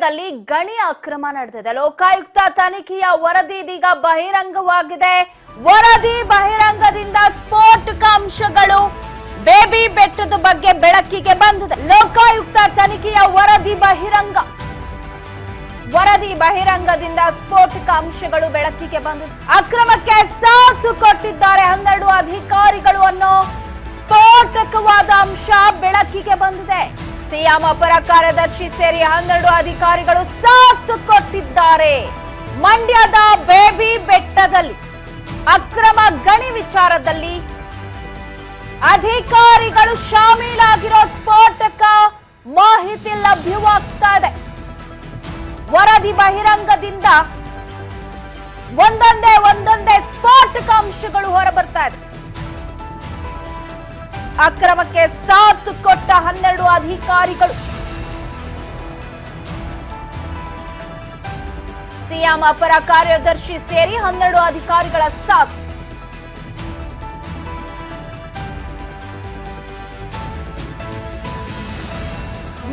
ಬೆಟ್ಟದಲ್ಲಿ ಗಣಿ ಅಕ್ರಮ ನಡೆದಿದೆ. ಲೋಕಾಯುಕ್ತ ತನಿಖೆಯ ವರದಿ ಇದೀಗ ಬಹಿರಂಗವಾಗಿದೆ. ವರದಿ ಬಹಿರಂಗದಿಂದ ಸ್ಫೋಟಕ ಅಂಶಗಳು ಬೇಬಿ ಬೆಟ್ಟದ ಬಗ್ಗೆ ಬೆಳಕಿಗೆ ಬಂದಿದೆ. ಲೋಕಾಯುಕ್ತ ತನಿಖೆಯ ವರದಿ ಬಹಿರಂಗದಿಂದ ಸ್ಫೋಟಕ ಅಂಶಗಳು ಬೆಳಕಿಗೆ ಬಂದಿದೆ. ಅಕ್ರಮಕ್ಕೆ ಸಾಥ್ ಕೊಟ್ಟಿದ್ದಾರೆ 12 ಅಧಿಕಾರಿಗಳು ಅನ್ನೋ ಸ್ಫೋಟಕವಾದ ಅಂಶ ಬೆಳಕಿಗೆ ಬಂದಿದೆ. ಸಿಎಂ ಅಪರ ಕಾರ್ಯದರ್ಶಿ ಸೇರಿ 12 ಅಧಿಕಾರಿಗಳು ಸಾಥ್ ಕೊಟ್ಟಿದ್ದಾರೆ. ಮಂಡ್ಯದ ಬೇಬಿ ಬೆಟ್ಟದಲ್ಲಿ ಅಕ್ರಮ ಗಣಿ ವಿಚಾರದಲ್ಲಿ ಅಧಿಕಾರಿಗಳು ಶಾಮೀಲಾಗಿರೋ ಸ್ಫೋಟಕ ಮಾಹಿತಿ ಲಭ್ಯವಾಗ್ತಾ ಇದೆ. ವರದಿ ಬಹಿರಂಗದಿಂದ ಒಂದೊಂದೇ ಸ್ಫೋಟಕ ಅಂಶಗಳು ಹೊರಬರ್ತಾ ಇದೆ. ಅಕ್ರಮಕ್ಕೆ ಸಾಥ್ ಕೊಟ್ಟ 12 ಅಧಿಕಾರಿಗಳು. ಸಿಎಂ ಅಪರ ಕಾರ್ಯದರ್ಶಿ ಸೇರಿ 12 ಅಧಿಕಾರಿಗಳ ಸಾಥ್.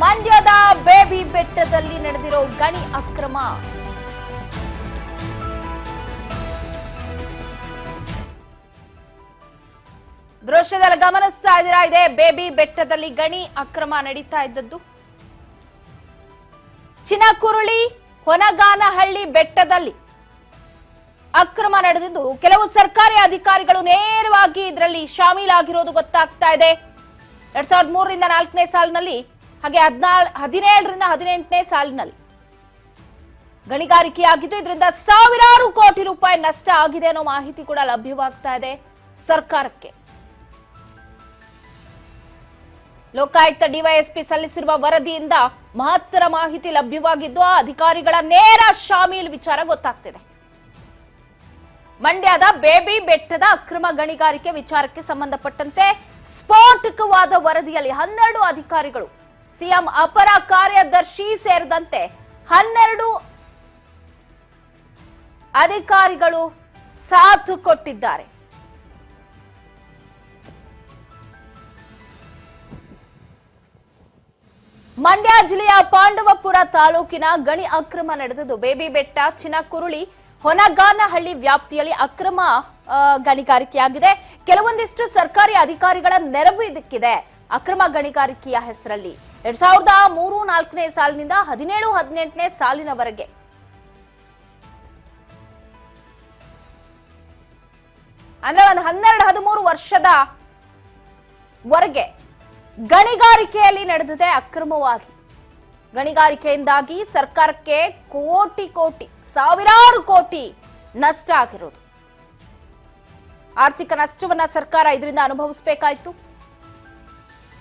ಮಂಡ್ಯದ ಬೇಬಿ ಬೆಟ್ಟದಲ್ಲಿ ನಡೆದಿರೋ ಗಣಿ ಅಕ್ರಮ. ದೃಶ್ಯದಲ್ಲಿ ಗಮನಿಸ್ತಾ ಇದ್ದೀರಾ, ಇದೆ ಬೇಬಿ ಬೆಟ್ಟದಲ್ಲಿ ಗಣಿ ಅಕ್ರಮ ನಡೀತಾ ಇದ್ದದ್ದು. ಚಿನಕುರುಳಿ ಹೊನಗಾನಹಳ್ಳಿ ಬೆಟ್ಟದಲ್ಲಿ ಅಕ್ರಮ ನಡೆದಿದ್ದು ಕೆಲವು ಸರ್ಕಾರಿ ಅಧಿಕಾರಿಗಳು ನೇರವಾಗಿ ಇದರಲ್ಲಿ ಶಾಮೀಲಾಗಿರೋದು ಗೊತ್ತಾಗ್ತಾ ಇದೆ. 2003ರಿಂದ 4ನೇ ಸಾಲಿನಲ್ಲಿ ಹಾಗೆ 17ರಿಂದ 18ನೇ ಸಾಲಿನಲ್ಲಿ ಗಣಿಗಾರಿಕೆಯಾಗಿದ್ದು ಇದರಿಂದ ಸಾವಿರಾರು ಕೋಟಿ ರೂಪಾಯಿ ನಷ್ಟ ಆಗಿದೆ ಅನ್ನೋ ಮಾಹಿತಿ ಕೂಡ ಲಭ್ಯವಾಗ್ತಾ ಇದೆ ಸರ್ಕಾರಕ್ಕೆ. ಲೋಕಾಯುಕ್ತ ಡಿವೈಎಸ್ಪಿ ಸಲ್ಲಿಸಿರುವ ವರದಿಯಿಂದ ಮಹತ್ತರ ಮಾಹಿತಿ ಲಭ್ಯವಾಗಿದ್ದು ಆ ಅಧಿಕಾರಿಗಳ ನೇರ ಶಾಮೀಲ್ ವಿಚಾರ ಗೊತ್ತಾಗ್ತಿದೆ. ಮಂಡ್ಯದ ಬೇಬಿ ಬೆಟ್ಟದ ಅಕ್ರಮ ಗಣಿಗಾರಿಕೆ ವಿಚಾರಕ್ಕೆ ಸಂಬಂಧಪಟ್ಟಂತೆ ಸ್ಫೋಟಕವಾದ ವರದಿಯಲ್ಲಿ 12 ಅಧಿಕಾರಿಗಳು, ಸಿಎಂ ಅಪರ ಕಾರ್ಯದರ್ಶಿ ಸೇರಿದಂತೆ 12 ಅಧಿಕಾರಿಗಳು ಸಾಥ್ ಕೊಟ್ಟಿದ್ದಾರೆ. ಮಂಡ್ಯ ಜಿಲ್ಲೆಯ ಪಾಂಡವಪುರ ತಾಲೂಕಿನ ಗಣಿ ಅಕ್ರಮ ನಡೆದಿದ್ದು ಬೇಬಿ ಬೆಟ್ಟ, ಚಿನಕುರುಳಿ, ಹೊನಗಾನಹಳ್ಳಿ ವ್ಯಾಪ್ತಿಯಲ್ಲಿ ಅಕ್ರಮ ಗಣಿಗಾರಿಕೆಯಾಗಿದೆ. ಕೆಲವೊಂದಿಷ್ಟು ಸರ್ಕಾರಿ ಅಧಿಕಾರಿಗಳ ನೆರವು ಇದಕ್ಕಿದೆ. ಅಕ್ರಮ ಗಣಿಗಾರಿಕೆಯ ಹೆಸರಲ್ಲಿ 2003-4ನೇ ಸಾಲಿನಿಂದ 17-18ನೇ ಸಾಲಿನವರೆಗೆ ಅಂದ್ರೆ ಒಂದು 12-13 ವರ್ಷದ ವರೆಗೆ ಗಣಿಗಾರಿಕೆಯಲ್ಲಿ ನಡೆದಿದೆ ಅಕ್ರಮವಾಗಿ. ಗಣಿಗಾರಿಕೆಯಿಂದಾಗಿ ಸರ್ಕಾರಕ್ಕೆ ಕೋಟಿ ಸಾವಿರಾರು ಕೋಟಿ ನಷ್ಟ ಆಗಿರೋದು. ಆರ್ಥಿಕ ನಷ್ಟವನ್ನ ಸರ್ಕಾರ ಇದರಿಂದ ಅನುಭವಿಸಬೇಕಾಯಿತು.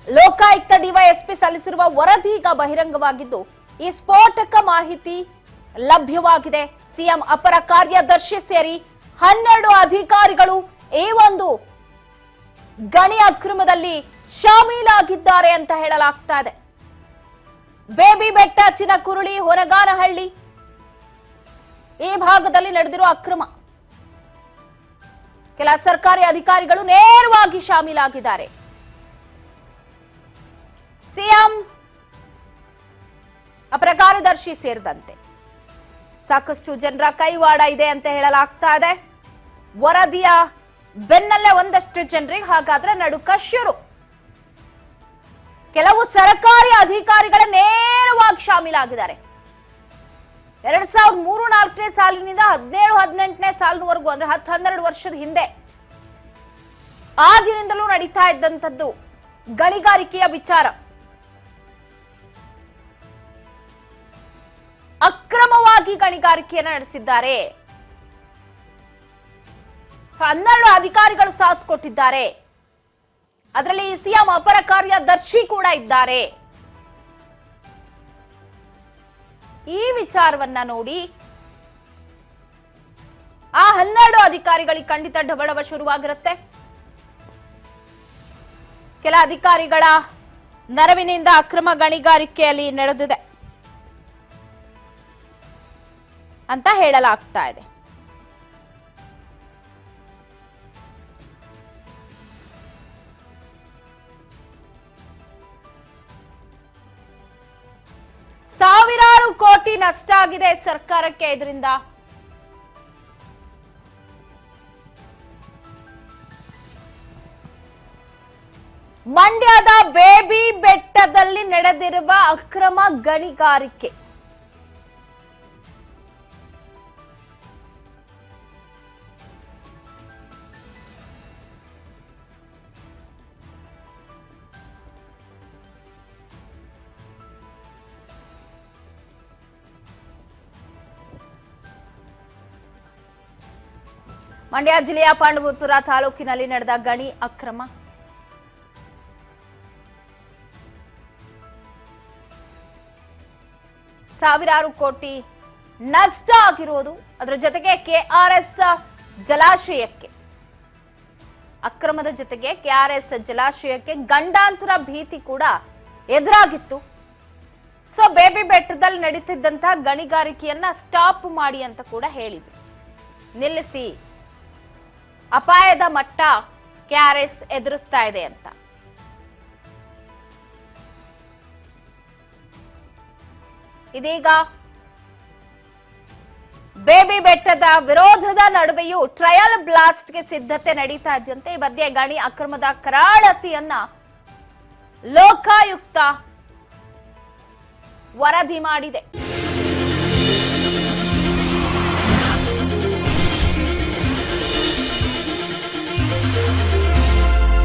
ಲೋಕಾಯುಕ್ತ ಡಿವೈಎಸ್ಪಿ ಸಲ್ಲಿಸಿರುವ ವರದಿ ಈಗ ಬಹಿರಂಗವಾಗಿದ್ದು ಈ ಸ್ಫೋಟಕ ಮಾಹಿತಿ ಲಭ್ಯವಾಗಿದೆ. ಸಿಎಂ ಅಪರ ಕಾರ್ಯದರ್ಶಿ ಸೇರಿ 12 ಅಧಿಕಾರಿಗಳು ಈ ಒಂದು ಗಣಿ ಅಕ್ರಮದಲ್ಲಿ ಶಾಮೀಲಾಗಿದ್ದಾರೆ ಅಂತ ಹೇಳಲಾಗ್ತಾ ಇದೆ. ಬೇಬಿ ಬೆಟ್ಟ, ಚಿನಕುರುಳಿ, ಹೊನಗಾನಹಳ್ಳಿ ಈ ಭಾಗದಲ್ಲಿ ನಡೆದಿರುವ ಅಕ್ರಮ. ಕೆಲ ಸರ್ಕಾರಿ ಅಧಿಕಾರಿಗಳು ನೇರವಾಗಿ ಶಾಮೀಲಾಗಿದ್ದಾರೆ. ಸಿಎಂ ಅಪರ ಕಾರ್ಯದರ್ಶಿ ಸೇರಿದಂತೆ ಸಾಕಷ್ಟು ಜನರ ಕೈವಾಡ ಇದೆ ಅಂತ ಹೇಳಲಾಗ್ತಾ ಇದೆ. ವರದಿಯ ಬೆನ್ನಲ್ಲೇ ಒಂದಷ್ಟು ಜನರಿಗೆ ಹಾಗಾದ್ರೆ ನಡುಕ ಶುರು. ಕೆಲವು ಸರ್ಕಾರಿ ಅಧಿಕಾರಿಗಳ ನೇರವಾಗಿ ಶಾಮೀಲಾಗಿದ್ದಾರೆ. 2003-4ನೇ ಸಾಲಿನಿಂದ 17-18ನೇ ಸಾಲಿನವರೆಗೂ ಅಂದ್ರೆ 10-12 ವರ್ಷದ ಹಿಂದೆ ಆಗಿನಿಂದಲೂ ನಡೀತಾ ಇದ್ದಂಥದ್ದು ಗಣಿಗಾರಿಕೆಯ ವಿಚಾರ. ಅಕ್ರಮವಾಗಿ ಗಣಿಗಾರಿಕೆಯನ್ನು ನಡೆಸಿದ್ದಾರೆ. 12 ಅಧಿಕಾರಿಗಳು ಸಾಥ್ ಕೊಟ್ಟಿದ್ದಾರೆ. ಅದರಲ್ಲಿ ಸಿಎಂ ಅಪರ ಕಾರ್ಯದರ್ಶಿ ಕೂಡ ಇದ್ದಾರೆ. ಈ ವಿಚಾರವನ್ನ ನೋಡಿ ಆ 12 ಅಧಿಕಾರಿಗಳಿಗೆ ಖಂಡಿತ ಡಬಡಬ ಶುರುವಾಗಿರುತ್ತೆ. ಕೆಲ ಅಧಿಕಾರಿಗಳ ನೆರವಿನಿಂದ ಅಕ್ರಮ ಗಣಿಗಾರಿಕೆಯಲ್ಲಿ ನಡೆದಿದೆ ಅಂತ ಹೇಳಲಾಗ್ತಾ ಇದೆ. ಸಾವಿರಾರು ಸಾವಿರಾರು ಕೋಟಿ ನಷ್ಟ ಆಗಿದೆ ಸರ್ಕಾರಕ್ಕೆ ಇದರಿಂದ. ಮಂಡ್ಯದ ಬೇಬಿ ಬೆಟ್ಟದಲ್ಲಿ ನಡೆದಿರುವ ಅಕ್ರಮ ಗಣಿಗಾರಿಕೆ. ಮಂಡ್ಯ ಜಿಲ್ಲೆಯ ಪಾಂಡವಪುರ ತಾಲೂಕಿನಲ್ಲಿ ನಡೆದ ಗಣಿ ಅಕ್ರಮ. ಸಾವಿರಾರು ಕೋಟಿ ನಷ್ಟ ಆಗಿರೋದು, ಅದರ ಜೊತೆಗೆ ಕೆಆರ್ಎಸ್ ಜಲಾಶಯಕ್ಕೆ ಅಕ್ರಮದ ಜೊತೆಗೆ ಕೆಆರ್ಎಸ್ ಜಲಾಶಯಕ್ಕೆ ಗಂಡಾಂತರ ಭೀತಿ ಕೂಡ ಎದುರಾಗಿತ್ತು. ಸೊ ಬೇಬಿ ಬೆಟ್ಟದಲ್ಲಿ ನಡೀತಿದ್ದಂತಹ ಗಣಿಗಾರಿಕೆಯನ್ನ ಸ್ಟಾಪ್ ಮಾಡಿ ಅಂತ ಕೂಡ ಹೇಳಿದ್ರು. ನಿಲ್ಲಿಸಿ, ಅಪಾಯದ ಮಟ್ಟ ಕೆಆರ್ಎಸ್ ಎದುರಿಸ್ತಾ ಇದೆ ಅಂತ. ಇದೀಗ ಬೇಬಿ ಬೆಟ್ಟದ ವಿರೋಧದ ನಡುವೆಯೂ ಟ್ರಯಲ್ ಬ್ಲಾಸ್ಟ್ಗೆ ಸಿದ್ಧತೆ ನಡೀತಾ ಇದ್ದಂತೆ ಈ ಮಧ್ಯೆ ಗಣಿ ಅಕ್ರಮದ ಕರಾಳತೆಯನ್ನ ಲೋಕಾಯುಕ್ತ ವರದಿ ಮಾಡಿದೆ.